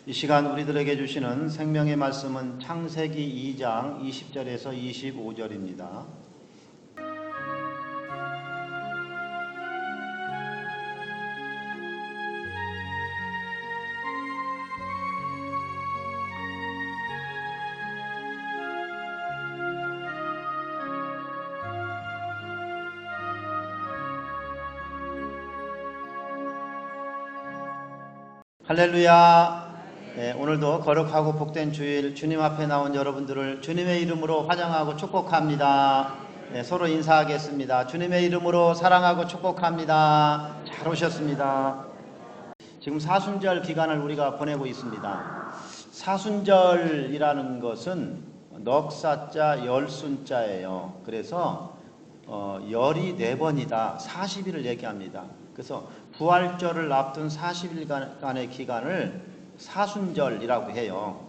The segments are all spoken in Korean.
이 시간 우리들에게 주시는 생명의 말씀은 창세기 2장 20절에서 25절입니다. 할렐루야. 오늘도 거룩하고 복된 주일 주님 앞에 나온 여러분들을 주님의 이름으로 환영하고 축복합니다. 서로 인사하겠습니다. 주님의 이름으로 사랑하고 축복합니다. 잘 오셨습니다. 지금 사순절 기간을 우리가 보내고 있습니다. 사순절이라는 것은 넉사자 열순자예요. 그래서 열이 4번이다. 40일을 얘기합니다. 그래서 부활절을 앞둔 40일간의 기간을 사순절이라고 해요.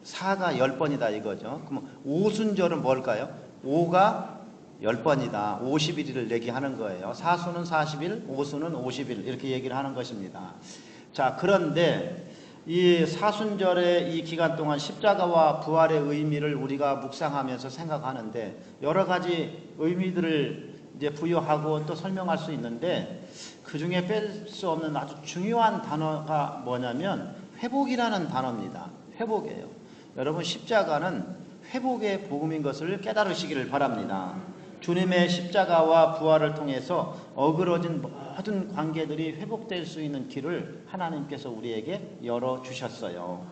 사가 10번이다 이거죠. 그럼 오순절은 뭘까요? 5가 10번이다. 50일을 얘기하는 거예요. 사수는 40일, 오수는 50일 이렇게 얘기를 하는 것입니다. 자, 그런데 이 사순절의 이 기간 동안 십자가와 부활의 의미를 우리가 묵상하면서 생각하는데 여러 가지 의미들을 이제 부여하고 또 설명할 수 있는데 그 중에 뺄 수 없는 아주 중요한 단어가 뭐냐면 회복이라는 단어입니다. 회복이에요. 여러분, 십자가는 회복의 복음인 것을 깨달으시기를 바랍니다. 주님의 십자가와 부활을 통해서 어그러진 모든 관계들이 회복될 수 있는 길을 하나님께서 우리에게 열어주셨어요.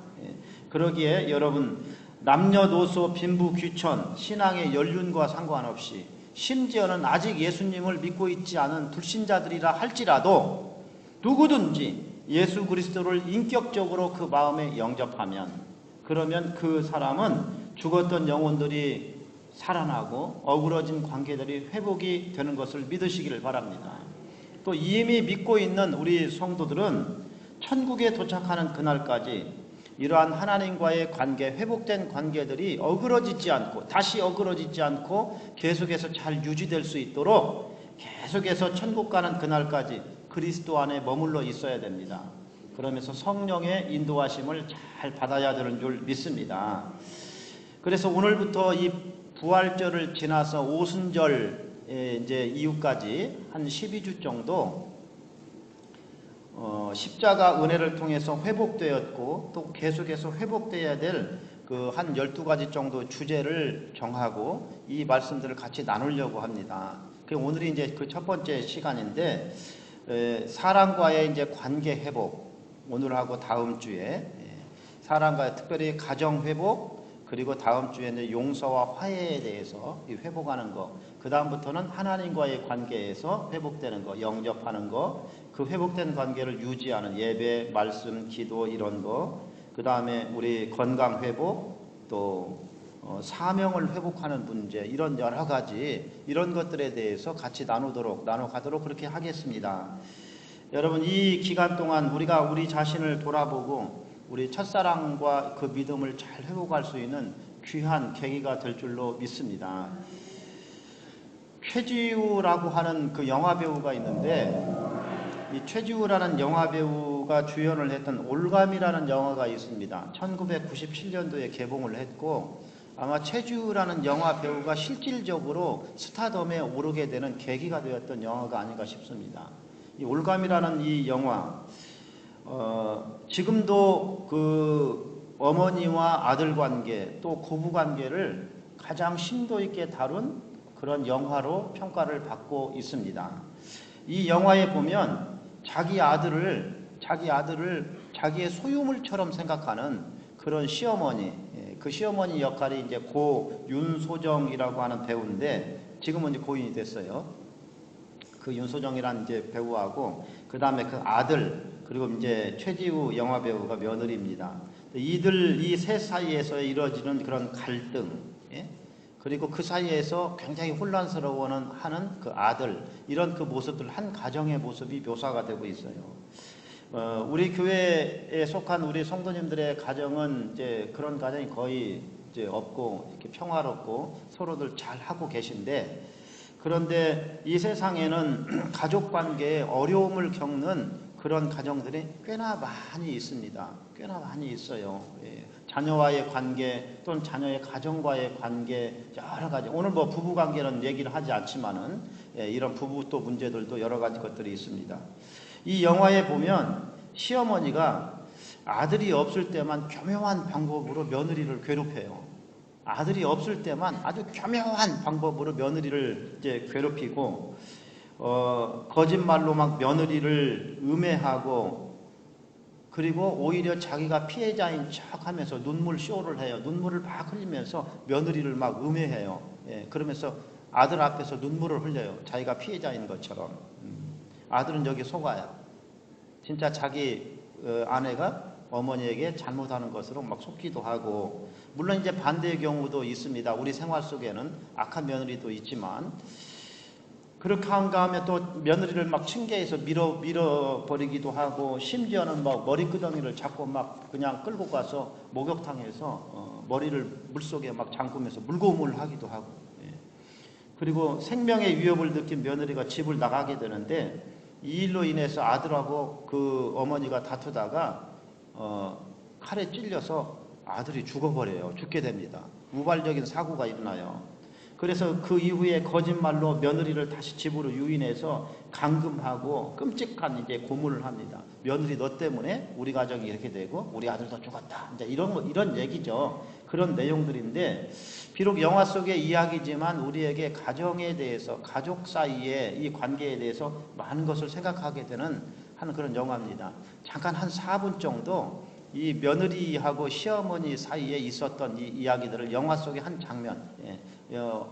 그러기에 여러분, 남녀노소 빈부귀천 신앙의 연륜과 상관없이 심지어는 아직 예수님을 믿고 있지 않은 불신자들이라 할지라도 누구든지 예수 그리스도를 인격적으로 그 마음에 영접하면 그러면 그 사람은 죽었던 영혼들이 살아나고 어그러진 관계들이 회복이 되는 것을 믿으시기를 바랍니다. 또 이미 믿고 있는 우리 성도들은 천국에 도착하는 그날까지 이러한 하나님과의 관계, 회복된 관계들이 어그러지지 않고 다시 어그러지지 않고 계속해서 잘 유지될 수 있도록 계속해서 천국 가는 그날까지 그리스도 안에 머물러 있어야 됩니다. 그러면서 성령의 인도하심을 잘 받아야 되는 줄 믿습니다. 그래서 오늘부터 이 부활절을 지나서 오순절 이제 이후까지 한 12주 정도 십자가 은혜를 통해서 회복되었고 또 계속해서 회복되어야 될 그 한 12가지 정도 주제를 정하고 이 말씀들을 같이 나누려고 합니다. 오늘이 이제 그 첫 번째 시간인데 사람과의 이제 관계 회복, 오늘하고 다음 주에 사람과의 특별히 가정 회복, 그리고 다음 주에는 용서와 화해에 대해서 회복하는 거, 그 다음부터는 하나님과의 관계에서 회복되는 거, 영접하는 거, 그 회복된 관계를 유지하는 예배, 말씀, 기도 이런 거, 그 다음에 우리 건강 회복, 또 사명을 회복하는 문제, 이런 여러 가지 이런 것들에 대해서 같이 나눠가도록 그렇게 하겠습니다. 여러분, 이 기간 동안 우리가 우리 자신을 돌아보고 우리 첫사랑과 그 믿음을 잘 회복할 수 있는 귀한 계기가 될 줄로 믿습니다. 최지우라고 하는 그 영화배우가 있는데 이 최지우라는 영화배우가 주연을 했던 올감이라는 영화가 있습니다. 1997년도에 개봉을 했고 아마 최지우라는 영화배우가 실질적으로 스타덤에 오르게 되는 계기가 되었던 영화가 아닌가 싶습니다. 이 올감이라는 이 영화 지금도 그 어머니와 아들 관계 또 고부 관계를 가장 심도 있게 다룬 그런 영화로 평가를 받고 있습니다. 이 영화에 보면 자기 아들을 자기의 소유물처럼 생각하는 그런 시어머니, 그 시어머니 역할이 이제 고 윤소정이라고 하는 배우인데 지금은 이제 고인이 됐어요. 그 윤소정이라는 이제 배우하고 그 다음에 그 아들 그리고 이제 최지우 영화 배우가 며느리입니다. 이 셋 사이에서 이루어지는 그런 갈등, 그리고 그 사이에서 굉장히 혼란스러워하는 그 아들, 이런 그 모습들, 한 가정의 모습이 묘사가 되고 있어요. 우리 교회에 속한 우리 성도님들의 가정은 이제 그런 가정이 거의 이제 없고 이렇게 평화롭고 서로들 잘 하고 계신데, 그런데 이 세상에는 가족 관계에 어려움을 겪는 그런 가정들이 꽤나 많이 있습니다. 꽤나 많이 있어요. 예. 자녀와의 관계 또는 자녀의 가정과의 관계 여러 가지, 오늘 뭐 부부 관계는 얘기를 하지 않지만은 이런 부부 또 문제들도 여러 가지 것들이 있습니다. 이 영화에 보면 시어머니가 아들이 없을 때만 교묘한 방법으로 며느리를 괴롭혀요. 아들이 없을 때만 아주 교묘한 방법으로 며느리를 이제 괴롭히고, 거짓말로 막 며느리를 음해하고, 그리고 오히려 자기가 피해자인 척 하면서 눈물 쇼를 해요. 눈물을 막 흘리면서 며느리를 막 음해해요. 예, 그러면서 아들 앞에서 눈물을 흘려요. 자기가 피해자인 것처럼. 아들은 여기 속아요. 진짜 자기 아내가 어머니에게 잘못하는 것으로 막 속기도 하고, 물론 이제 반대의 경우도 있습니다. 우리 생활 속에는 악한 며느리도 있지만, 그렇게 한가 하면 또 며느리를 막 층계에서 밀어버리기도 하고, 심지어는 막 머리끄덩이를 잡고 막 그냥 끌고 가서 목욕탕에서 머리를 물속에 막 잠그면서 물고문을 하기도 하고, 예. 그리고 생명의 위협을 느낀 며느리가 집을 나가게 되는데, 이 일로 인해서 아들하고 그 어머니가 다투다가 칼에 찔려서 아들이 죽어버려요. 죽게 됩니다. 우발적인 사고가 일어나요. 그래서 그 이후에 거짓말로 며느리를 다시 집으로 유인해서 감금하고 끔찍한 이제 고문을 합니다. 며느리 너 때문에 우리 가정이 이렇게 되고 우리 아들도 죽었다. 이제 이런 얘기죠. 그런 내용들인데, 비록 영화 속의 이야기지만 우리에게 가정에 대해서, 가족 사이의 이 관계에 대해서 많은 것을 생각하게 되는 하는 그런 영화입니다. 잠깐 한 4분 정도 이 며느리하고 시어머니 사이에 있었던 이 이야기들을 영화 속의 한 장면,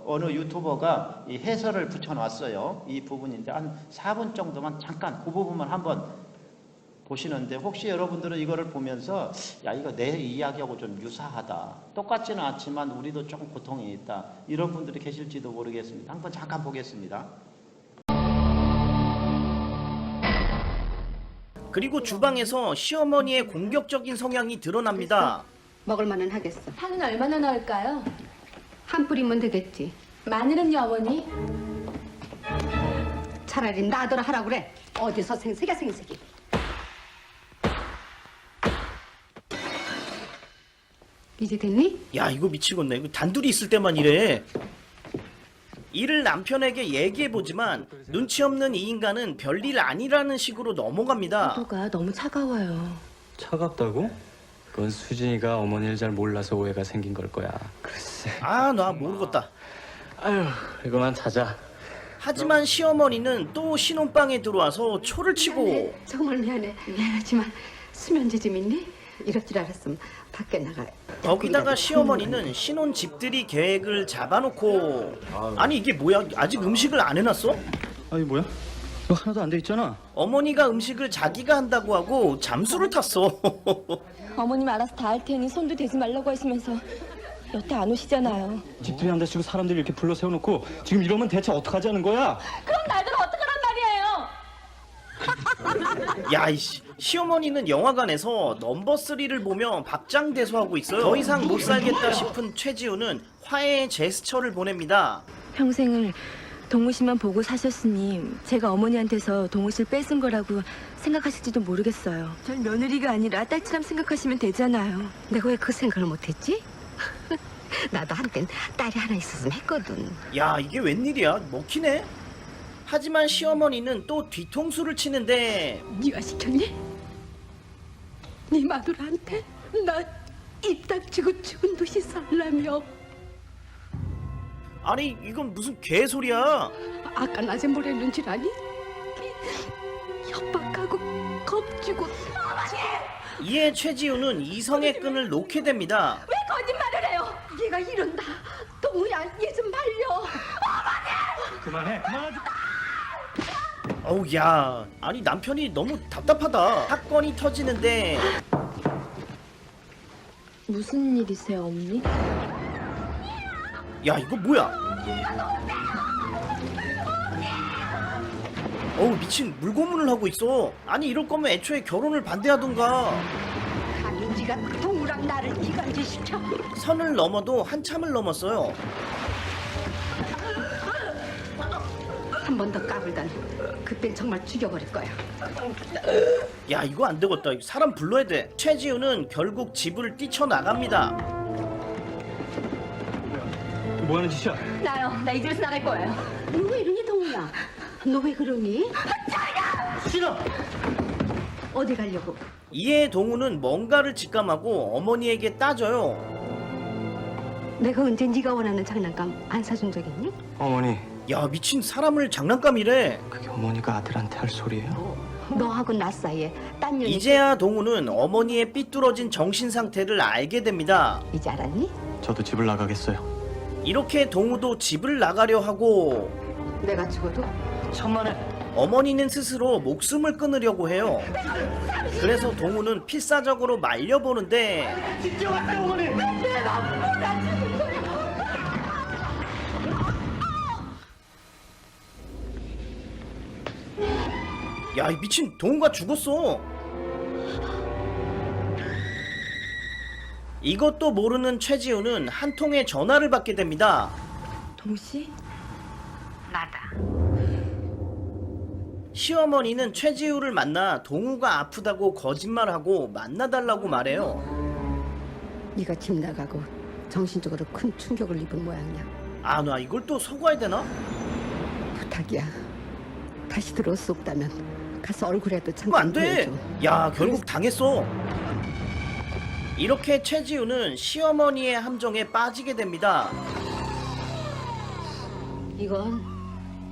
어느 유튜버가 이 해설을 붙여놨어요. 이 부분인데 한 4분 정도만 잠깐 그 부분만 한번 보시는데, 혹시 여러분들은 이거를 보면서 야, 이거 내 이야기하고 좀 유사하다, 똑같지는 않지만 우리도 조금 고통이 있다, 이런 분들이 계실지도 모르겠습니다. 한번 잠깐 보겠습니다. 그리고 주방에서 시어머니의 공격적인 성향이 드러납니다. 먹을 만은 하겠어. 파는 얼마나 넣을까요? 한 뿌리면 되겠지. 마늘은요, 어머니? 차라리 놔둬라 하라고 그래. 어디서 생색이야, 생색이. 이제 됐니? 야, 이거 미치겠네. 이거 단둘이 있을 때만 이래. 이를 남편에게 얘기해보지만 눈치 없는 이 인간은 별일 아니라는 식으로 넘어갑니다. 포도가 너무 차가워요. 차갑다고? 그건 수진이가 어머니를 잘 몰라서 오해가 생긴 걸 거야. 글쎄. 아, 나 모르겠다. 아휴, 이거만 자자. 하지만 시어머니는 또 신혼방에 들어와서 초를 치고. 미안해. 정말 미안해. 미안하지만 수면제 좀 있니? 이럴 줄 알았으면 밖에 나가. 거기다가 시어머니는 신혼 집들이 계획을 잡아놓고. 아니 이게 뭐야? 아직 음식을 안 해놨어? 아니 뭐야? 이거 하나도 안 돼 있잖아. 어머니가 음식을 자기가 한다고 하고 잠수를 탔어. 어머님 알아서 다 할 테니 손도 대지 말라고 하시면서 여태 안 오시잖아요. 집들이 한다치고 사람들 이렇게 불러 세워놓고 지금 이러면 대체 어떡하자는 거야? 그럼 나들 어떡하란 말이에요? 야, 이씨. 시어머니는 영화관에서 넘버3를 보며 박장대소하고 있어요. 더 이상 못 살겠다 싶은 최지우는 화해의 제스처를 보냅니다. 평생을 동우씨만 보고 사셨으니 제가 어머니한테서 동우씨를 뺏은 거라고 생각하실지도 모르겠어요. 전 며느리가 아니라 딸처럼 생각하시면 되잖아요. 내가 왜 그 생각을 못했지? 나도 한땐 딸이 하나 있었으면 했거든. 야, 이게 웬일이야? 먹히네? 하지만 시어머니는 또 뒤통수를 치는데. 네가 시켰니? 네 마누라한테 나 입 닥치고 죽은 듯이 살라며. 아니 이건 무슨 개소리야. 아까 낮에 뭘 했는 줄 아니? 협박하고 겁주고. 이에 최지우는 이성의 끈을 놓게 됩니다. 왜 거짓말을 해요? 네가 이런다. 동우야, 얘 좀 말려. 그만해, 그만하지. 어우, 야, 아니 남편이 너무 답답하다. 사건이 터지는데. 무슨 일이세요, 어머니? 야, 이거 뭐야? 어우, 미친, 물고문을 하고 있어. 아니 이럴 거면 애초에 결혼을 반대하던가. 강인지가 동우랑 나를 기관지시켜. 선을 넘어도 한참을 넘었어요. 한 번 더 까불다니 그땐 정말 죽여버릴 거야. 야, 이거 안 되겠다. 사람 불러야 돼. 최지우는 결국 집을 뛰쳐나갑니다. 뭐 하는 짓이야? 나요. 나 이 집에서 나갈 거예요. 너 왜 이러니 동우야? 너 왜 그러니? 싫어. 어디 가려고? 이에 동우는 뭔가를 직감하고 어머니에게 따져요. 내가 언제 네가 원하는 장난감 안 사준 적 있니? 어머니, 야, 미친, 사람을 장난감이래. 그게 어머니가 아들한테 할 소리예요? 너하고 나 사이에 딴 년이 이제야 동우는 어머니의 삐뚤어진 정신 상태를 알게 됩니다. 이제 알았니? 저도 집을 나가겠어요. 이렇게 동우도 집을 나가려 하고 내가 죽어도 천만에 어머니는 스스로 목숨을 끊으려고 해요. 그래서 동우는 필사적으로 말려보는데 야, 이 미친, 동우가 죽었어. 이것도 모르는 최지우는 한 통의 전화를 받게 됩니다. 동우 씨? 나다. 시어머니는 최지우를 만나 동우가 아프다고 거짓말하고 만나달라고 말해요. 네가 집 나가고 정신적으로 큰 충격을 입은 모양이야. 아, 나 이걸 또 속아야 되나? 부탁이야. 다시 들어올 수 없다면 가서 얼굴에도 그거 안 잠깐 돼. 보여줘. 야, 결국 당했어. 이렇게 최지우는 시어머니의 함정에 빠지게 됩니다. 이건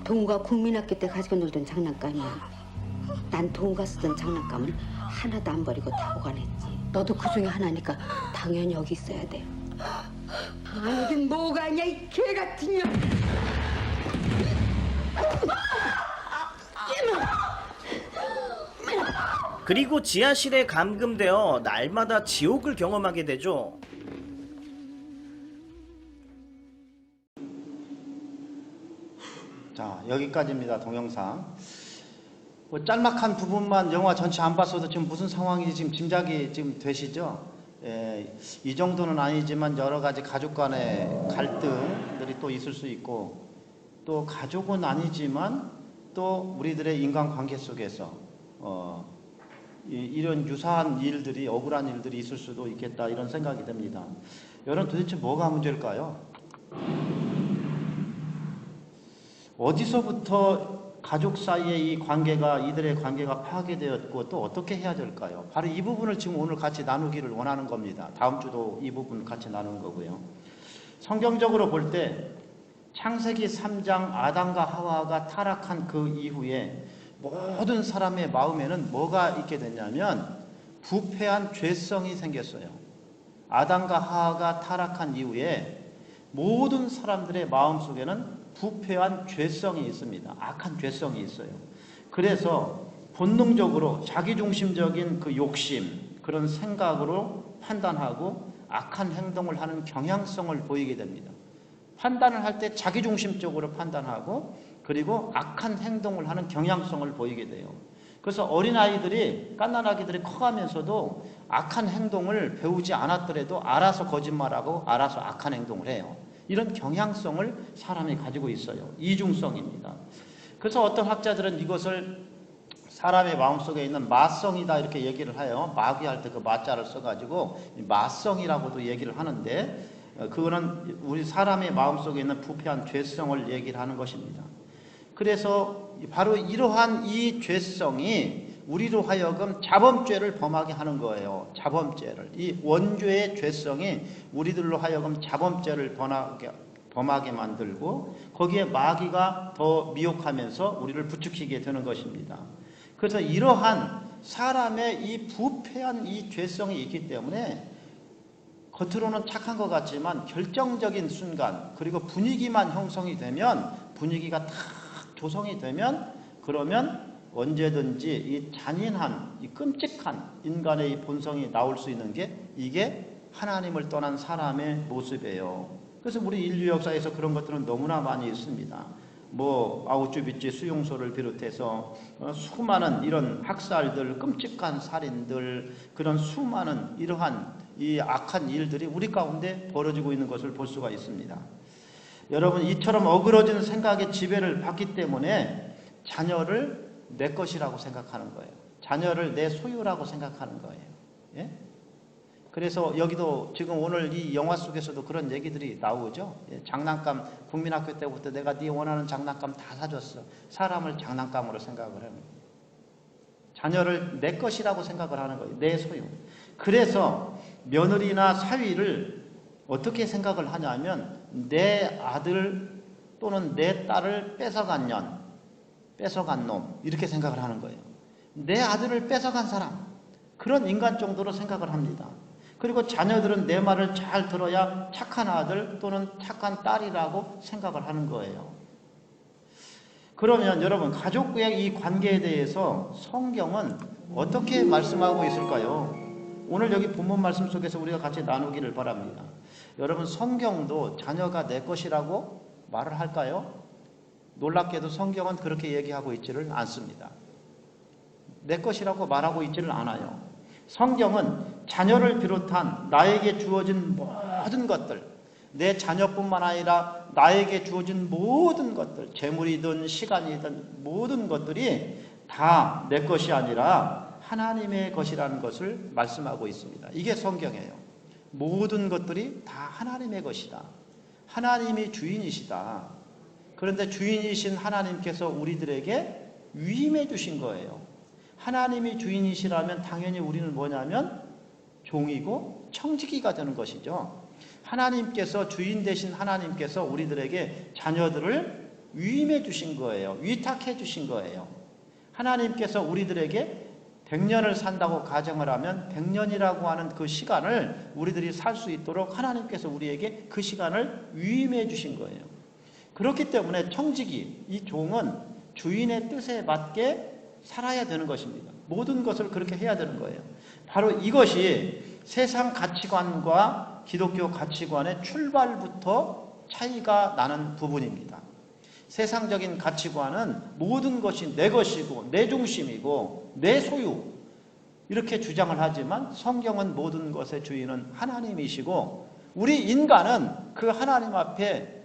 동우가 국민학교 때 가지고 놀던 장난감이야. 난 동우가 쓰던 장난감은 하나도 안 버리고 타고 가냈지. 너도 그 중에 하나니까 당연히 여기 있어야 돼. 아니긴 뭐가 아니야, 이 개 같은 년. 그리고 지하실에 감금되어 날마다 지옥을 경험하게 되죠. 자, 여기까지입니다. 동영상. 뭐 짤막한 부분만 영화 전체 안 봤어도 지금 무슨 상황인지 지금 짐작이 지금 되시죠? 이 정도는 아니지만 여러 가지 가족 간의 갈등들이 또 있을 수 있고, 또 가족은 아니지만 또 우리들의 인간관계 속에서 이런 유사한 일들이, 억울한 일들이 있을 수도 있겠다, 이런 생각이 듭니다. 여러분, 도대체 뭐가 문제일까요? 어디서부터 가족 사이의 이들의 관계가 파괴되었고 또 어떻게 해야 될까요? 바로 이 부분을 지금 오늘 같이 나누기를 원하는 겁니다. 다음 주도 이 부분 같이 나누는 거고요. 성경적으로 볼 때 창세기 3장 아담과 하와가 타락한 그 이후에 모든 사람의 마음에는 뭐가 있게 됐냐면 부패한 죄성이 생겼어요. 아담과 하와가 타락한 이후에 모든 사람들의 마음속에는 부패한 죄성이 있습니다. 악한 죄성이 있어요. 그래서 본능적으로 자기중심적인 그 욕심, 그런 생각으로 판단하고 악한 행동을 하는 경향성을 보이게 됩니다. 판단을 할 때 자기중심적으로 판단하고 그리고 악한 행동을 하는 경향성을 보이게 돼요. 그래서 어린아이들이, 갓난아기들이 커가면서도 악한 행동을 배우지 않았더라도 알아서 거짓말하고 알아서 악한 행동을 해요. 이런 경향성을 사람이 가지고 있어요. 이중성입니다. 그래서 어떤 학자들은 이것을 사람의 마음속에 있는 마성이다 이렇게 얘기를 해요. 마귀할 때 그 마자를 써가지고 마성이라고도 얘기를 하는데, 그거는 우리 사람의 마음속에 있는 부패한 죄성을 얘기를 하는 것입니다. 그래서 바로 이러한 이 죄성이 우리로 하여금 자범죄를 범하게 하는 거예요. 자범죄를. 이 원죄의 죄성이 우리들로 하여금 자범죄를 범하게 만들고 거기에 마귀가 더 미혹하면서 우리를 부추기게 되는 것입니다. 그래서 이러한 사람의 이 부패한 이 죄성이 있기 때문에 겉으로는 착한 것 같지만 결정적인 순간, 그리고 분위기만 형성이 되면, 분위기가 탁 조성이 되면, 그러면 언제든지 이 잔인한, 이 끔찍한 인간의 이 본성이 나올 수 있는 게 이게 하나님을 떠난 사람의 모습이에요. 그래서 우리 인류 역사에서 그런 것들은 너무나 많이 있습니다. 뭐 아우슈비츠 수용소를 비롯해서 수많은 이런 학살들, 끔찍한 살인들, 그런 수많은 이러한 이 악한 일들이 우리 가운데 벌어지고 있는 것을 볼 수가 있습니다. 여러분 이처럼 어그러진 생각의 지배를 받기 때문에 자녀를 내 것이라고 생각하는 거예요. 자녀를 내 소유라고 생각하는 거예요. 예? 그래서 여기도 지금 오늘 이 영화 속에서도 그런 얘기들이 나오죠. 예, 장난감 국민학교 때부터 내가 네 원하는 장난감 다 사줬어. 사람을 장난감으로 생각을 하는 거예요. 자녀를 내 것이라고 생각을 하는 거예요. 내 소유. 그래서 며느리나 사위를 어떻게 생각을 하냐면 내 아들 또는 내 딸을 뺏어간 년, 뺏어간 놈 이렇게 생각을 하는 거예요. 내 아들을 뺏어간 사람 그런 인간 정도로 생각을 합니다. 그리고 자녀들은 내 말을 잘 들어야 착한 아들 또는 착한 딸이라고 생각을 하는 거예요. 그러면 여러분 가족구의 이 관계에 대해서 성경은 어떻게 말씀하고 있을까요? 오늘 여기 본문 말씀 속에서 우리가 같이 나누기를 바랍니다. 여러분 성경도 자녀가 내 것이라고 말을 할까요? 놀랍게도 성경은 그렇게 얘기하고 있지를 않습니다. 내 것이라고 말하고 있지를 않아요. 성경은 자녀를 비롯한 나에게 주어진 모든 것들, 내 자녀뿐만 아니라 나에게 주어진 모든 것들, 재물이든 시간이든 모든 것들이 다 내 것이 아니라 하나님의 것이라는 것을 말씀하고 있습니다. 이게 성경이에요. 모든 것들이 다 하나님의 것이다. 하나님이 주인이시다. 그런데 주인이신 하나님께서 우리들에게 위임해 주신 거예요. 하나님이 주인이시라면 당연히 우리는 뭐냐면 종이고 청지기가 되는 것이죠. 하나님께서 주인 되신 하나님께서 우리들에게 자녀들을 위임해 주신 거예요. 위탁해 주신 거예요. 하나님께서 우리들에게 100년을 산다고 가정을 하면 100년이라고 하는 그 시간을 우리들이 살 수 있도록 하나님께서 우리에게 그 시간을 위임해 주신 거예요. 그렇기 때문에 청지기, 이 종은 주인의 뜻에 맞게 살아야 되는 것입니다. 모든 것을 그렇게 해야 되는 거예요. 바로 이것이 세상 가치관과 기독교 가치관의 출발부터 차이가 나는 부분입니다. 세상적인 가치관은 모든 것이 내 것이고 내 중심이고 내 소유 이렇게 주장을 하지만 성경은 모든 것의 주인은 하나님이시고 우리 인간은 그 하나님 앞에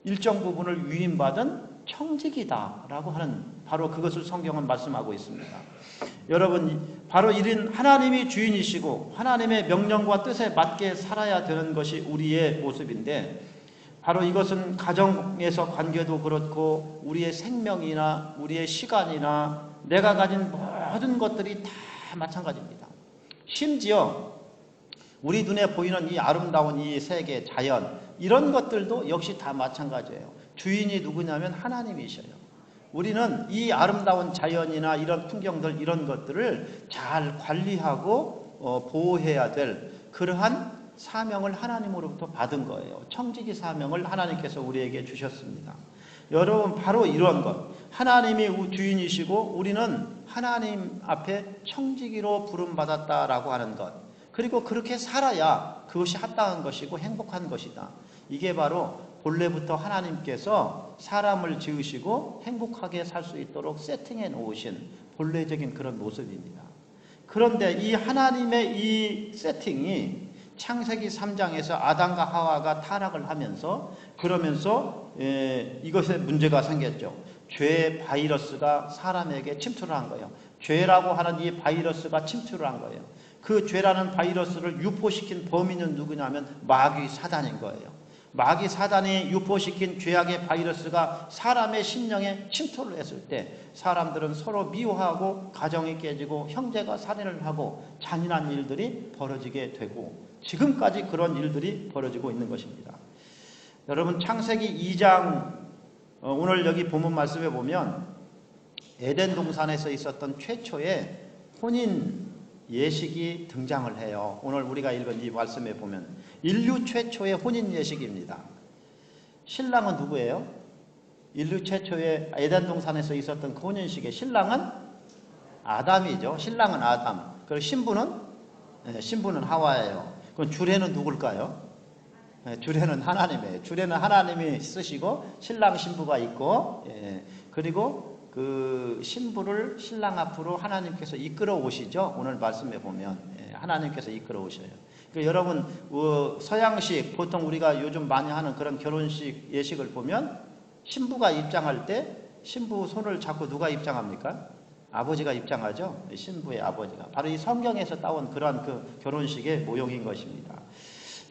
일정 부분을 위임받은 청지기다라고 하는 바로 그것을 성경은 말씀하고 있습니다. 여러분 바로 이런 하나님이 주인이시고 하나님의 명령과 뜻에 맞게 살아야 되는 것이 우리의 모습인데 바로 이것은 가정에서 관계도 그렇고 우리의 생명이나 우리의 시간이나 내가 가진 모든 것들이 다 마찬가지입니다. 심지어 우리 눈에 보이는 이 아름다운 이 세계, 자연 이런 것들도 역시 다 마찬가지예요. 주인이 누구냐면 하나님이셔요. 우리는 이 아름다운 자연이나 이런 풍경들 이런 것들을 잘 관리하고 보호해야 될 그러한 사명을 하나님으로부터 받은 거예요. 청지기 사명을 하나님께서 우리에게 주셨습니다. 여러분 바로 이런 것 하나님이 주인이시고 우리는 하나님 앞에 청지기로 부름받았다라고 하는 것 그리고 그렇게 살아야 그것이 합당한 것이고 행복한 것이다. 이게 바로 본래부터 하나님께서 사람을 지으시고 행복하게 살 수 있도록 세팅해 놓으신 본래적인 그런 모습입니다. 그런데 이 하나님의 이 세팅이 창세기 3장에서 아담과 하와가 타락을 하면서 그러면서 이것에 문제가 생겼죠. 죄의 바이러스가 사람에게 침투를 한 거예요. 죄라고 하는 이 바이러스가 침투를 한 거예요. 그 죄라는 바이러스를 유포시킨 범인은 누구냐면 마귀 사단인 거예요. 마귀 사단이 유포시킨 죄악의 바이러스가 사람의 심령에 침투를 했을 때 사람들은 서로 미워하고 가정이 깨지고 형제가 살인을 하고 잔인한 일들이 벌어지게 되고 지금까지 그런 일들이 벌어지고 있는 것입니다. 여러분 창세기 2장 오늘 여기 본문 말씀에 보면 에덴 동산에서 있었던 최초의 혼인 예식이 등장을 해요. 오늘 우리가 읽은 이 말씀에 보면 인류 최초의 혼인 예식입니다. 신랑은 누구예요? 인류 최초의 에덴 동산에서 있었던 그 혼인식의 신랑은 아담이죠. 신랑은 아담. 그리고 신부는 하와예요. 그럼 주례는 누굴까요? 주례는 하나님이에요. 주례는 하나님이 쓰시고 신랑 신부가 있고 그리고 그 신부를 신랑 앞으로 하나님께서 이끌어 오시죠. 오늘 말씀에 보면 하나님께서 이끌어 오셔요. 그러니까 여러분 서양식 보통 우리가 요즘 많이 하는 그런 결혼식 예식을 보면 신부가 입장할 때 신부 손을 잡고 누가 입장합니까? 아버지가 입장하죠. 신부의 아버지가. 바로 이 성경에서 따온 그러한 그 결혼식의 모형인 것입니다.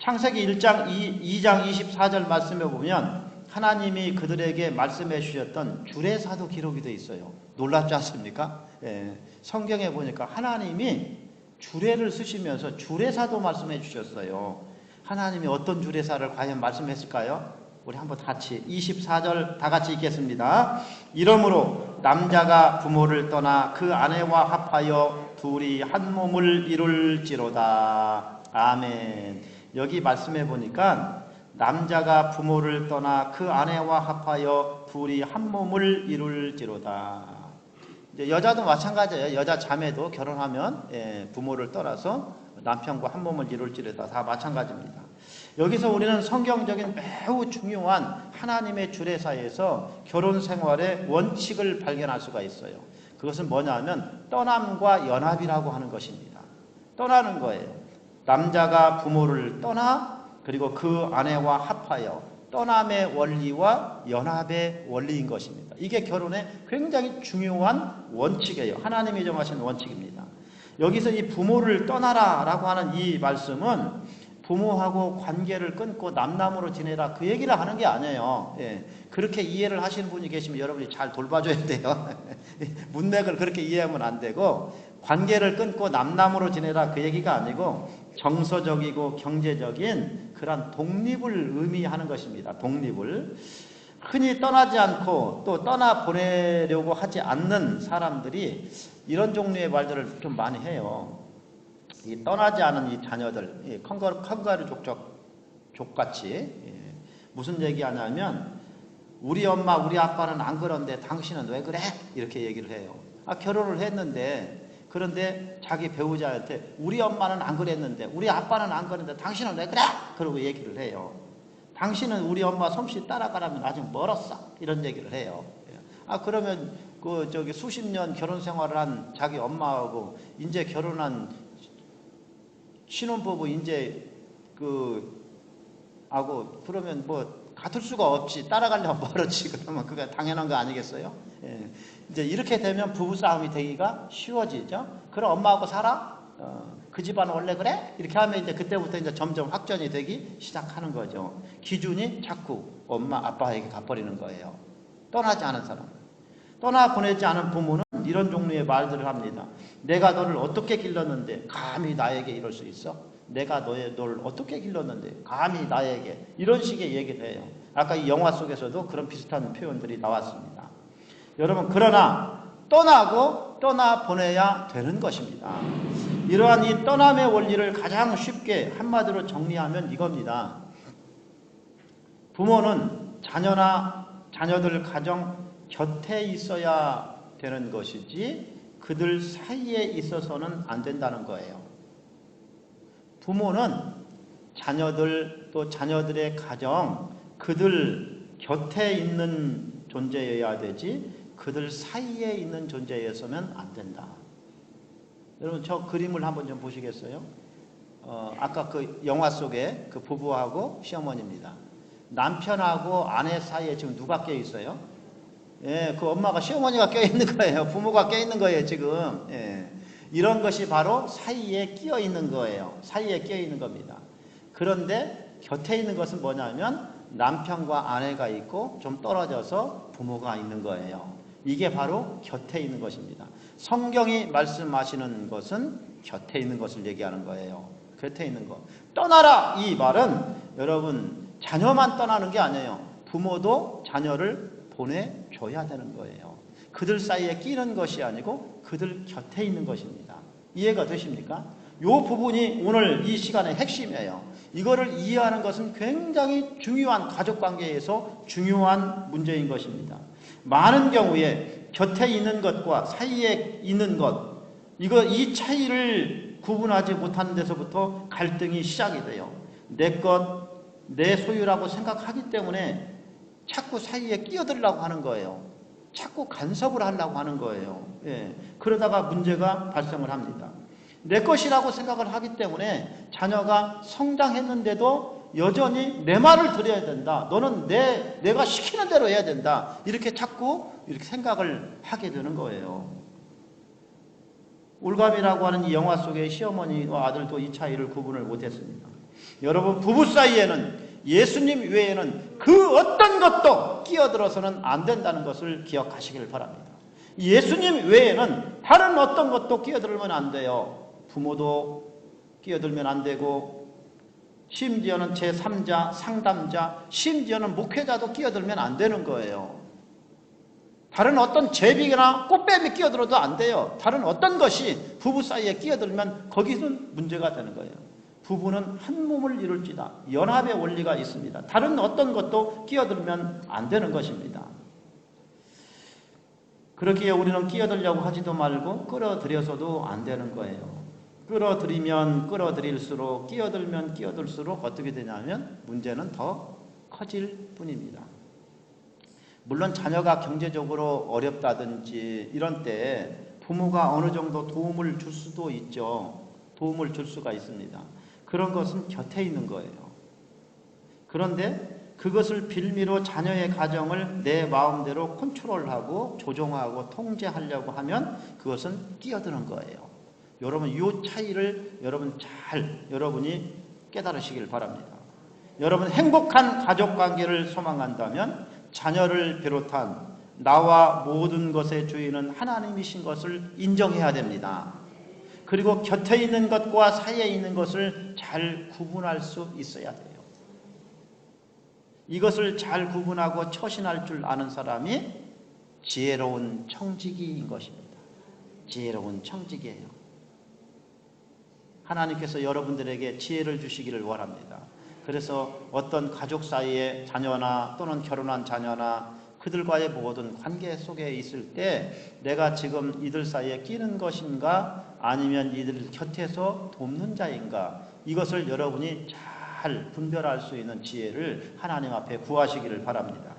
창세기 2장 24절 말씀에 보면 하나님이 그들에게 말씀해 주셨던 주례사도 기록이 되어 있어요. 놀랍지 않습니까? 예, 성경에 보니까 하나님이 주례를 쓰시면서 주례사도 말씀해 주셨어요. 하나님이 어떤 주례사를 과연 말씀했을까요? 우리 한번 같이 24절 다 같이 읽겠습니다. 이러므로 남자가 부모를 떠나 그 아내와 합하여 둘이 한 몸을 이룰지로다. 아멘. 여기 말씀해 보니까 남자가 부모를 떠나 그 아내와 합하여 둘이 한 몸을 이룰지로다. 이제 여자도 마찬가지예요. 여자 자매도 결혼하면 부모를 떠나서 남편과 한 몸을 이룰지로다. 다 마찬가지입니다. 여기서 우리는 성경적인 매우 중요한 하나님의 주례사에서 결혼 생활의 원칙을 발견할 수가 있어요. 그것은 뭐냐면 떠남과 연합이라고 하는 것입니다. 떠나는 거예요. 남자가 부모를 떠나 그리고 그 아내와 합하여 떠남의 원리와 연합의 원리인 것입니다. 이게 결혼의 굉장히 중요한 원칙이에요. 하나님이 정하신 원칙입니다. 여기서 이 부모를 떠나라라고 하는 이 말씀은 부모하고 관계를 끊고 남남으로 지내라 그 얘기를 하는 게 아니에요. 예, 그렇게 이해를 하시는 분이 계시면 여러분이 잘 돌봐줘야 돼요. 문맥을 그렇게 이해하면 안 되고 관계를 끊고 남남으로 지내라 그 얘기가 아니고 정서적이고 경제적인 그런 독립을 의미하는 것입니다. 독립을. 흔히 떠나지 않고 또 떠나보내려고 하지 않는 사람들이 이런 종류의 말들을 좀 많이 해요. 이 떠나지 않은 이 자녀들, 캥거루 족같이 무슨 얘기하냐면 우리 엄마, 우리 아빠는 안 그런데 당신은 왜 그래? 이렇게 얘기를 해요. 결혼을 했는데 그런데 자기 배우자한테 우리 엄마는 안 그랬는데 우리 아빠는 안 그랬는데 당신은 왜 그래? 그러고 얘기를 해요. 당신은 우리 엄마 솜씨 따라가려면 아직 멀었어. 이런 얘기를 해요. 그러면 수십 년 결혼 생활을 한 자기 엄마하고 이제 결혼한 신혼부부 이제 하고 그러면 뭐 같을 수가 없지. 따라가려면 멀었지. 그러면 그게 당연한 거 아니겠어요? 예. 이제 이렇게 되면 부부싸움이 되기가 쉬워지죠. 그럼 엄마하고 살아? 그 집안은 원래 그래? 이렇게 하면 이제 그때부터 이제 점점 확전이 되기 시작하는 거죠. 기준이 자꾸 엄마, 아빠에게 가버리는 거예요. 떠나지 않은 사람. 떠나보내지 않은 부모는 이런 종류의 말들을 합니다. 내가 너를 어떻게 길렀는데 감히 나에게 이럴 수 있어? 내가 너를 어떻게 길렀는데 감히 나에게 이런 식의 얘기를 해요. 아까 이 영화 속에서도 그런 비슷한 표현들이 나왔습니다. 여러분 그러나 떠나고 떠나보내야 되는 것입니다. 이러한 이 떠남의 원리를 가장 쉽게 한마디로 정리하면 이겁니다. 부모는 자녀들 가정 곁에 있어야 되는 것이지 그들 사이에 있어서는 안 된다는 거예요. 부모는 자녀들 또 자녀들의 가정 그들 곁에 있는 존재여야 되지 그들 사이에 있는 존재였으면 안 된다. 여러분 저 그림을 한번 좀 보시겠어요? 아까 그 영화 속에 그 부부하고 시어머니입니다. 남편하고 아내 사이에 지금 누가 껴 있어요? 예, 그 엄마가 시어머니가 껴 있는 거예요. 부모가 껴 있는 거예요, 지금. 예. 이런 것이 바로 사이에 끼어 있는 거예요. 사이에 끼어 있는 겁니다. 그런데 곁에 있는 것은 뭐냐면 남편과 아내가 있고 좀 떨어져서 부모가 있는 거예요. 이게 바로 곁에 있는 것입니다. 성경이 말씀하시는 것은 곁에 있는 것을 얘기하는 거예요. 곁에 있는 것. 떠나라! 이 말은 여러분 자녀만 떠나는 게 아니에요. 부모도 자녀를 보내줘야 되는 거예요. 그들 사이에 끼는 것이 아니고 그들 곁에 있는 것입니다. 이해가 되십니까? 이 부분이 오늘 이 시간의 핵심이에요. 이거를 이해하는 것은 굉장히 중요한 가족관계에서 중요한 문제인 것입니다. 많은 경우에 곁에 있는 것과 사이에 있는 것 이 차이를 구분하지 못하는 데서부터 갈등이 시작이 돼요. 내 것, 내 소유라고 생각하기 때문에 자꾸 사이에 끼어들려고 하는 거예요. 자꾸 간섭을 하려고 하는 거예요. 예. 그러다가 문제가 발생을 합니다. 내 것이라고 생각을 하기 때문에 자녀가 성장했는데도 여전히 내 말을 들어야 된다. 너는 내가 시키는 대로 해야 된다. 이렇게 자꾸 이렇게 생각을 하게 되는 거예요. 올가미라고 하는 이 영화 속의 시어머니와 아들도 이 차이를 구분을 못했습니다. 여러분, 부부 사이에는 예수님 외에는 그 어떤 것도 끼어들어서는 안 된다는 것을 기억하시길 바랍니다. 예수님 외에는 다른 어떤 것도 끼어들면 안 돼요. 부모도 끼어들면 안 되고, 심지어는 제3자, 상담자, 심지어는 목회자도 끼어들면 안 되는 거예요. 다른 어떤 제비나 꽃뱀이 끼어들어도 안 돼요. 다른 어떤 것이 부부 사이에 끼어들면 거기는 문제가 되는 거예요. 부부는 한 몸을 이룰지다. 연합의 원리가 있습니다. 다른 어떤 것도 끼어들면 안 되는 것입니다. 그렇기에 우리는 끼어들려고 하지도 말고 끌어들여서도 안 되는 거예요. 끌어들이면 끌어들일수록, 끼어들면 끼어들수록 어떻게 되냐면 문제는 더 커질 뿐입니다. 물론 자녀가 경제적으로 어렵다든지 이런 때 부모가 어느 정도 도움을 줄 수도 있죠. 도움을 줄 수가 있습니다. 그런 것은 곁에 있는 거예요. 그런데 그것을 빌미로 자녀의 가정을 내 마음대로 컨트롤하고 조종하고 통제하려고 하면 그것은 끼어드는 거예요. 여러분, 이 차이를 여러분이 깨달으시길 바랍니다. 여러분, 행복한 가족관계를 소망한다면 자녀를 비롯한 나와 모든 것의 주인은 하나님이신 것을 인정해야 됩니다. 그리고 곁에 있는 것과 사이에 있는 것을 잘 구분할 수 있어야 돼요. 이것을 잘 구분하고 처신할 줄 아는 사람이 지혜로운 청지기인 것입니다. 지혜로운 청지기예요. 하나님께서 여러분들에게 지혜를 주시기를 원합니다. 그래서 어떤 가족 사이에 자녀나 또는 결혼한 자녀나 그들과의 모든 관계 속에 있을 때 내가 지금 이들 사이에 끼는 것인가 아니면 이들 곁에서 돕는 자인가, 이것을 여러분이 잘 분별할 수 있는 지혜를 하나님 앞에 구하시기를 바랍니다.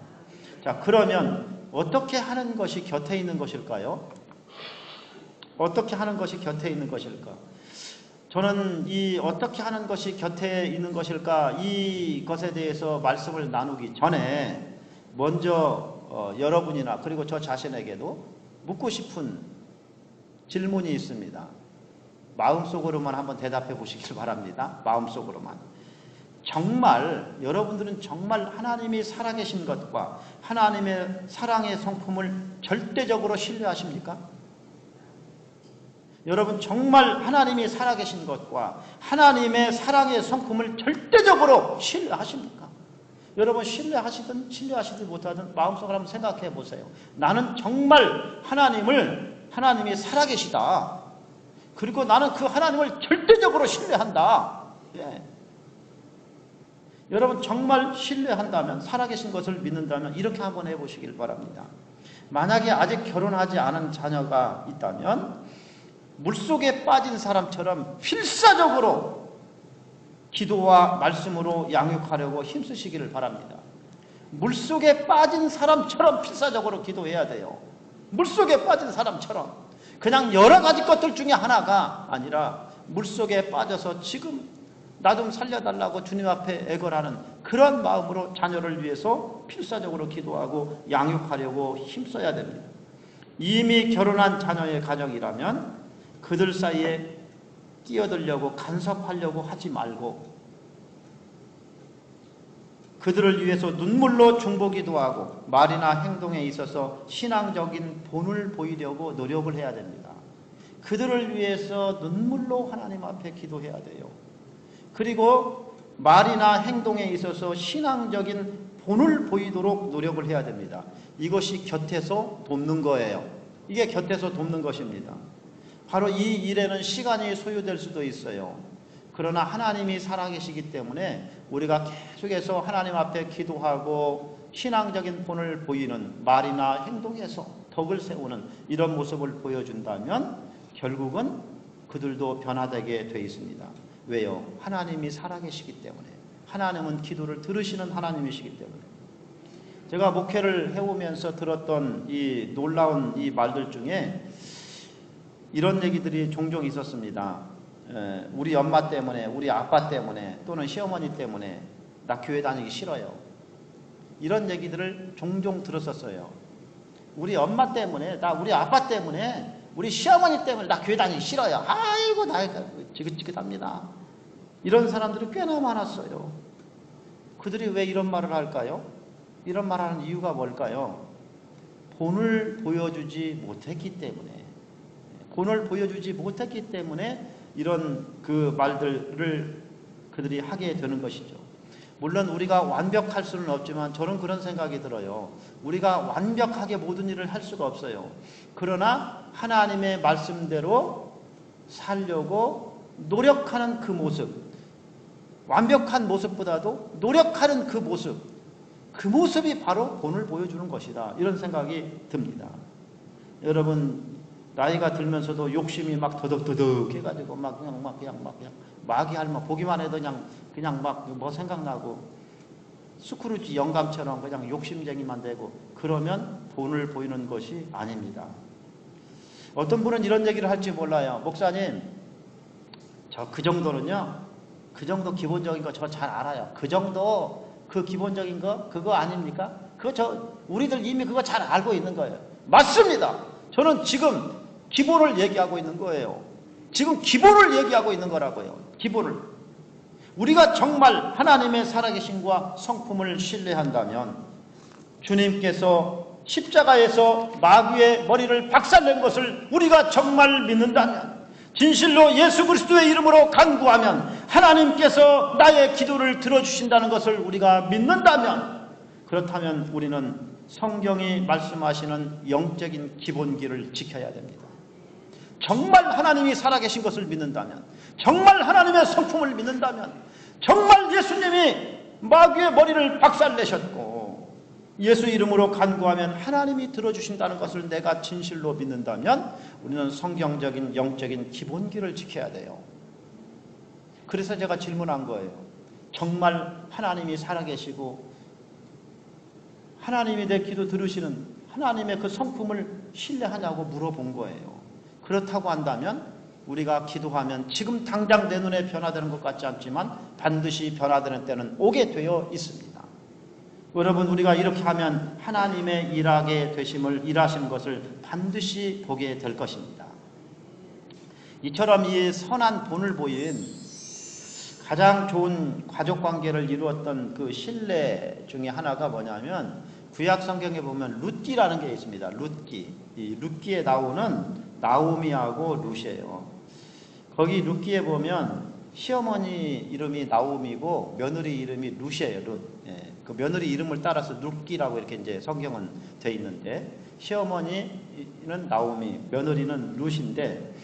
자, 그러면 어떻게 하는 것이 곁에 있는 것일까요? 어떻게 하는 것이 곁에 있는 것일까? 저는 이 어떻게 하는 것이 곁에 있는 것일까, 이것에 대해서 말씀을 나누기 전에 먼저 여러분이나 그리고 저 자신에게도 묻고 싶은 질문이 있습니다. 마음속으로만 한번 대답해 보시길 바랍니다. 마음속으로만. 여러분들은 정말 하나님이 살아계신 것과 하나님의 사랑의 성품을 절대적으로 신뢰하십니까? 여러분, 정말 하나님이 살아계신 것과 하나님의 사랑의 성품을 절대적으로 신뢰하십니까? 여러분, 신뢰하시든 못하든 마음속으로 한번 생각해 보세요. 나는 정말 하나님이 살아계시다. 그리고 나는 그 하나님을 절대적으로 신뢰한다. 예. 여러분, 정말 신뢰한다면, 살아계신 것을 믿는다면 이렇게 한번 해보시길 바랍니다. 만약에 아직 결혼하지 않은 자녀가 있다면 물속에 빠진 사람처럼 필사적으로 기도와 말씀으로 양육하려고 힘쓰시기를 바랍니다. 물속에 빠진 사람처럼 필사적으로 기도해야 돼요. 물속에 빠진 사람처럼. 그냥 여러 가지 것들 중에 하나가 아니라 물속에 빠져서 지금 나 좀 살려달라고 주님 앞에 애걸하는 그런 마음으로 자녀를 위해서 필사적으로 기도하고 양육하려고 힘써야 됩니다. 이미 결혼한 자녀의 가정이라면 그들 사이에 끼어들려고 간섭하려고 하지 말고 그들을 위해서 눈물로 중보기도 하고 말이나 행동에 있어서 신앙적인 본을 보이려고 노력을 해야 됩니다. 그들을 위해서 눈물로 하나님 앞에 기도해야 돼요. 그리고 말이나 행동에 있어서 신앙적인 본을 보이도록 노력을 해야 됩니다. 이것이 곁에서 돕는 거예요. 이게 곁에서 돕는 것입니다. 바로 이 일에는 시간이 소요될 수도 있어요. 그러나 하나님이 살아계시기 때문에 우리가 계속해서 하나님 앞에 기도하고 신앙적인 본을 보이는 말이나 행동에서 덕을 세우는 이런 모습을 보여준다면 결국은 그들도 변화되게 돼 있습니다. 왜요? 하나님이 살아계시기 때문에. 하나님은 기도를 들으시는 하나님이시기 때문에. 제가 목회를 해오면서 들었던 이 놀라운 이 말들 중에 이런 얘기들이 종종 있었습니다. 우리 엄마 때문에, 우리 아빠 때문에 또는 시어머니 때문에 나 교회 다니기 싫어요. 이런 얘기들을 종종 들었었어요. 우리 엄마 때문에, 우리 아빠 때문에, 우리 시어머니 때문에 나 교회 다니기 싫어요. 아이고 나 지긋지긋합니다. 이런 사람들이 꽤나 많았어요. 그들이 왜 이런 말을 할까요? 이런 말을 하는 이유가 뭘까요? 본을 보여주지 못했기 때문에, 본을 보여주지 못했기 때문에 이런 그 말들을 그들이 하게 되는 것이죠. 물론 우리가 완벽할 수는 없지만 저는 그런 생각이 들어요. 우리가 완벽하게 모든 일을 할 수가 없어요. 그러나 하나님의 말씀대로 살려고 노력하는 그 모습, 완벽한 모습보다도 노력하는 그 모습이 바로 본을 보여주는 것이다. 이런 생각이 듭니다. 여러분, 나이가 들면서도 욕심이 막 더덕더덕 해가지고 그냥 마귀할만 보기만 해도 그냥 막 뭐 생각나고 스크루지 영감처럼 그냥 욕심쟁이만 되고 그러면 본을 보이는 것이 아닙니다. 어떤 분은 이런 얘기를 할지 몰라요. 목사님, 저 그 정도는요, 그 정도 기본적인 거 저 잘 알아요. 그 정도 그 기본적인 거 그거 아닙니까? 우리들 이미 그거 잘 알고 있는 거예요. 맞습니다. 저는 지금 기본을 얘기하고 있는 거예요. 지금 기본을 얘기하고 있는 거라고요. 기본을. 우리가 정말 하나님의 살아계심과 성품을 신뢰한다면 주님께서 십자가에서 마귀의 머리를 박살낸 것을 우리가 정말 믿는다면, 진실로 예수 그리스도의 이름으로 간구하면 하나님께서 나의 기도를 들어주신다는 것을 우리가 믿는다면, 그렇다면 우리는 성경이 말씀하시는 영적인 기본기를 지켜야 됩니다. 정말 하나님이 살아계신 것을 믿는다면, 정말 하나님의 성품을 믿는다면, 정말 예수님이 마귀의 머리를 박살내셨고 예수 이름으로 간구하면 하나님이 들어주신다는 것을 내가 진실로 믿는다면 우리는 성경적인 영적인 기본기를 지켜야 돼요. 그래서 제가 질문한 거예요. 정말 하나님이 살아계시고 하나님이 내 기도 들으시는 하나님의 그 성품을 신뢰하냐고 물어본 거예요. 그렇다고 한다면 우리가 기도하면 지금 당장 내 눈에 변화되는 것 같지 않지만 반드시 변화되는 때는 오게 되어 있습니다. 여러분, 우리가 이렇게 하면 하나님의 일하신 것을 반드시 보게 될 것입니다. 이처럼 이 선한 본을 보인 가장 좋은 가족관계를 이루었던 그 신뢰 중에 하나가 뭐냐면 구약 성경에 보면 룻기라는 게 있습니다. 룻기. 이 룻기에 나오는 나오미하고 룻이에요. 거기 룻기에 보면 시어머니 이름이 나오미고 며느리 이름이 룻이에요. 룻. 예, 그 며느리 이름을 따라서 룻기라고 이렇게 이제 성경은 돼 있는데 시어머니는 나오미, 며느리는 룻인데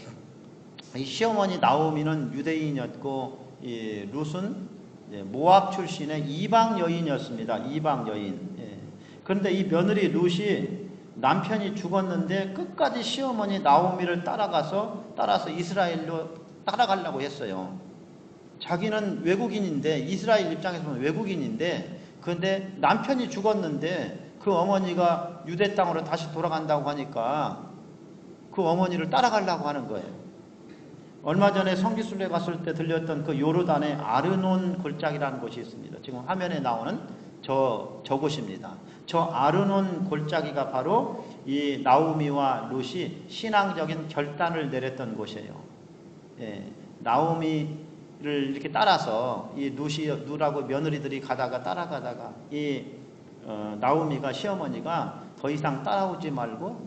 이 시어머니 나오미는 유대인이었고 이 룻은 모압 출신의 이방 여인이었습니다. 이방 여인. 예. 그런데 이 며느리 룻이 남편이 죽었는데 끝까지 시어머니 나오미를 따라서 이스라엘로 따라가려고 했어요. 자기는 외국인인데, 이스라엘 입장에서 보면 외국인인데, 그런데 남편이 죽었는데 그 어머니가 유대 땅으로 다시 돌아간다고 하니까 그 어머니를 따라가려고 하는 거예요. 얼마 전에 성기순례 갔을 때 들렸던 그 요르단의 아르논 골짜기라는 곳이 있습니다. 지금 화면에 나오는 저곳입니다. 저 아르논 골짜기가 바로 이 나오미와 룻이 신앙적인 결단을 내렸던 곳이에요. 예, 나오미를 이렇게 따라서 이 룻하고 며느리들이 따라가다가 이 나오미가 시어머니가 더 이상 따라오지 말고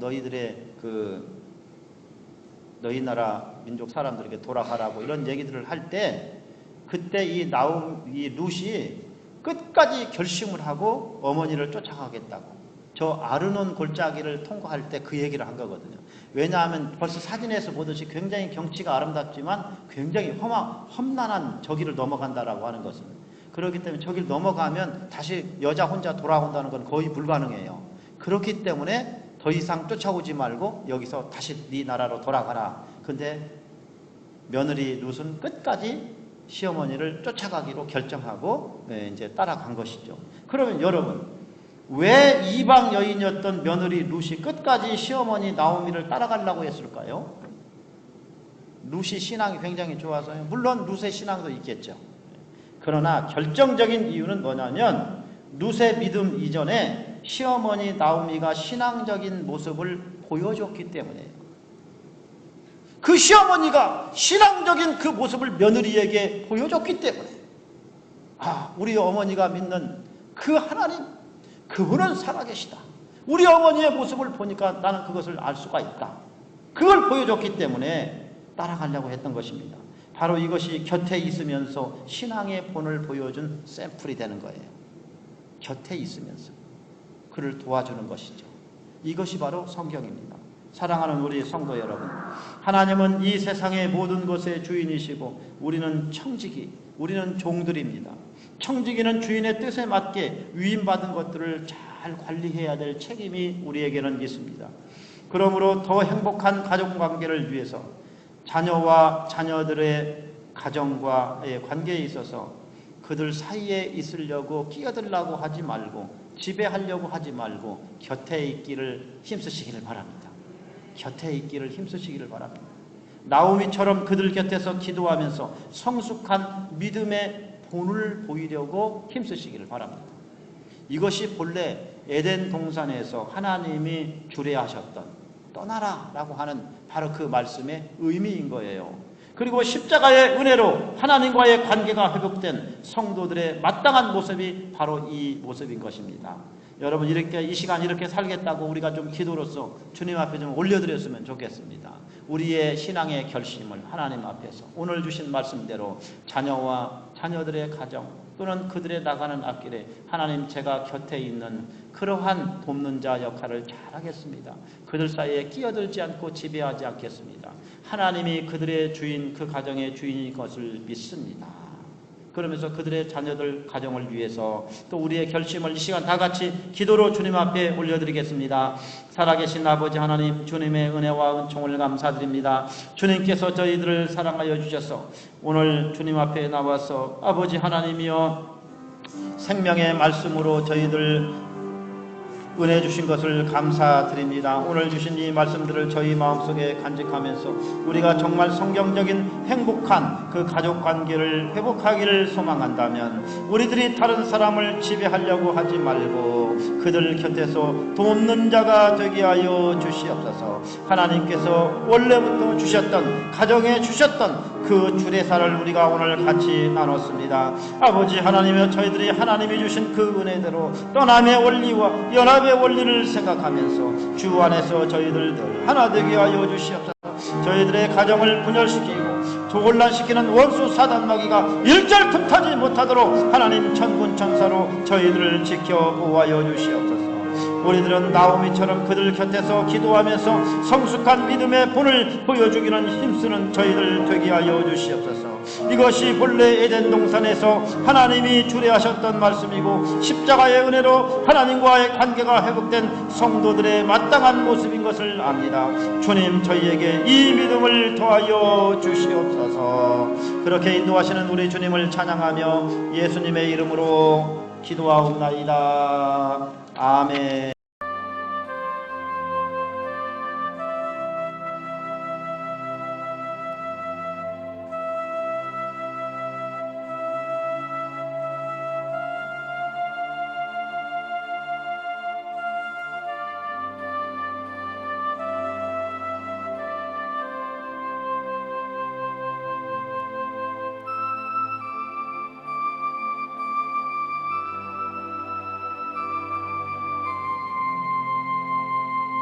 너희 나라 민족 사람들에게 돌아가라고 이런 얘기들을 할 때 그때 이 룻이 끝까지 결심을 하고 어머니를 쫓아가겠다고 저 아르논 골짜기를 통과할 때 그 얘기를 한 거거든요. 왜냐하면 벌써 사진에서 보듯이 굉장히 경치가 아름답지만 굉장히 험난한 저기를 넘어간다라고 하는 것은 그렇기 때문에 저기를 넘어가면 다시 여자 혼자 돌아온다는 건 거의 불가능해요. 그렇기 때문에 더 이상 쫓아오지 말고 여기서 다시 네 나라로 돌아가라. 근데 며느리 룻은 끝까지 시어머니를 쫓아가기로 결정하고 이제 따라간 것이죠. 그러면 여러분, 왜 이방 여인이었던 며느리 룻이 끝까지 시어머니 나오미를 따라가려고 했을까요? 룻이 신앙이 굉장히 좋아서요. 물론 룻의 신앙도 있겠죠. 그러나 결정적인 이유는 뭐냐면 룻의 믿음 이전에 시어머니 나오미가 신앙적인 모습을 보여줬기 때문에요. 그 시어머니가 신앙적인 그 모습을 며느리에게 보여줬기 때문에 우리 어머니가 믿는 그 하나님, 그분은 살아계시다. 우리 어머니의 모습을 보니까 나는 그것을 알 수가 있다. 그걸 보여줬기 때문에 따라가려고 했던 것입니다. 바로 이것이 곁에 있으면서 신앙의 본을 보여준 샘플이 되는 거예요. 곁에 있으면서 그를 도와주는 것이죠. 이것이 바로 성경입니다. 사랑하는 우리 성도 여러분, 하나님은 이 세상의 모든 것의 주인이시고 우리는 청지기, 우리는 종들입니다. 청지기는 주인의 뜻에 맞게 위임받은 것들을 잘 관리해야 될 책임이 우리에게는 있습니다. 그러므로 더 행복한 가족관계를 위해서 자녀와 자녀들의 가정과의 관계에 있어서 그들 사이에 있으려고 끼어들려고 하지 말고 지배하려고 하지 말고 곁에 있기를 힘쓰시기를 바랍니다. 곁에 있기를 힘쓰시기를 바랍니다. 나오미처럼 그들 곁에서 기도하면서 성숙한 믿음의 본을 보이려고 힘쓰시기를 바랍니다. 이것이 본래 에덴 동산에서 하나님이 주례하셨던 떠나라 라고 하는 바로 그 말씀의 의미인 거예요. 그리고 십자가의 은혜로 하나님과의 관계가 회복된 성도들의 마땅한 모습이 바로 이 모습인 것입니다. 여러분, 이렇게 이 시간 이렇게 살겠다고 우리가 좀 기도로서 주님 앞에 좀 올려드렸으면 좋겠습니다. 우리의 신앙의 결심을 하나님 앞에서 오늘 주신 말씀대로 자녀와 자녀들의 가정 또는 그들의 나가는 앞길에 하나님, 제가 곁에 있는 그러한 돕는 자 역할을 잘하겠습니다. 그들 사이에 끼어들지 않고 지배하지 않겠습니다. 하나님이 그들의 주인, 그 가정의 주인인 것을 믿습니다. 그러면서 그들의 자녀들 가정을 위해서 또 우리의 결심을 이 시간 다 같이 기도로 주님 앞에 올려드리겠습니다. 살아계신 아버지 하나님, 주님의 은혜와 은총을 감사드립니다. 주님께서 저희들을 사랑하여 주셔서 오늘 주님 앞에 나와서 아버지 하나님이여 생명의 말씀으로 저희들 은혜 주신 것을 감사드립니다. 오늘 주신 이 말씀들을 저희 마음속에 간직하면서 우리가 정말 성경적인 행복한 그 가족관계를 회복하기를 소망한다면 우리들이 다른 사람을 지배하려고 하지 말고 그들 곁에서 돕는 자가 되게 하여 주시옵소서. 하나님께서 원래부터 주셨던, 가정에 주셨던 그 주례사를 우리가 오늘 같이 나눴습니다. 아버지 하나님이여, 저희들이 하나님이 주신 그 은혜대로 떠남의 원리와 연합의 원리를 생각하면서 주 안에서 저희들 하나 되게 하여 주시옵소서. 저희들의 가정을 분열시키고 혼란시키는 원수 사단 마귀가 일절 틈타지 못하도록 하나님 천군 천사로 저희들을 지켜 보호하여 주시옵소서. 우리들은 나오미처럼 그들 곁에서 기도하면서 성숙한 믿음의 본을 보여주기는 힘쓰는 저희들 되게 하여 주시옵소서. 이것이 본래 에덴 동산에서 하나님이 주례하셨던 말씀이고 십자가의 은혜로 하나님과의 관계가 회복된 성도들의 마땅한 모습인 것을 압니다. 주님, 저희에게 이 믿음을 더하여 주시옵소서. 그렇게 인도하시는 우리 주님을 찬양하며 예수님의 이름으로 기도하옵나이다. 아멘.